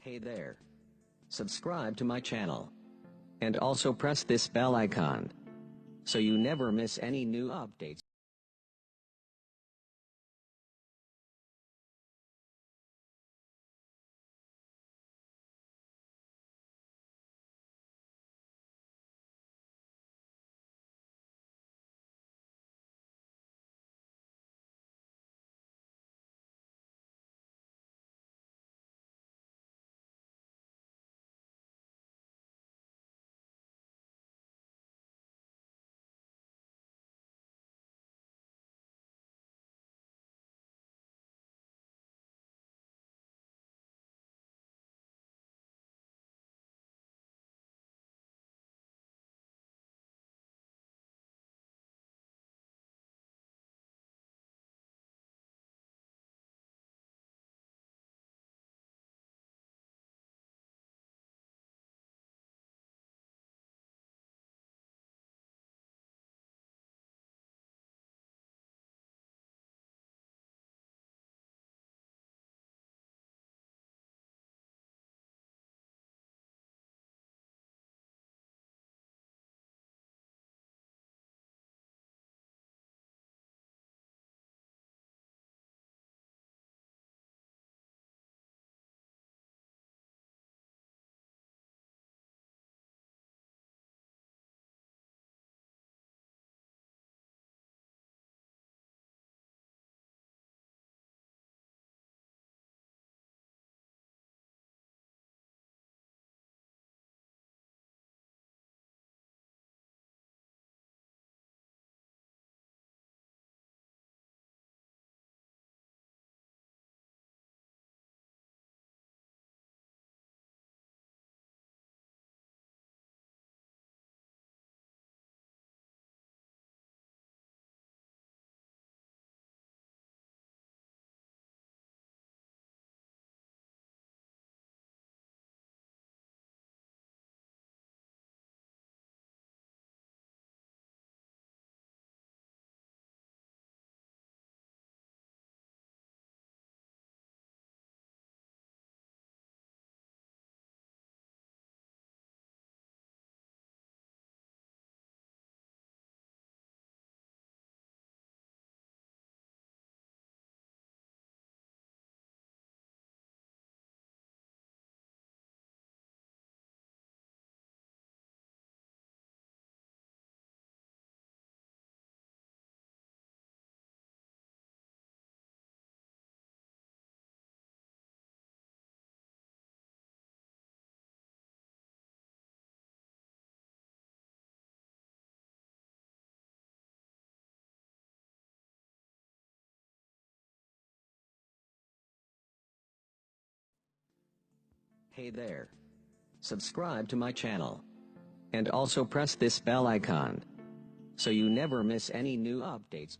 Hey there. Subscribe to my channel. And also press this bell icon, so you never miss any new updates. Hey there. Subscribe to my channel. And also press this bell icon, so you never miss any new updates.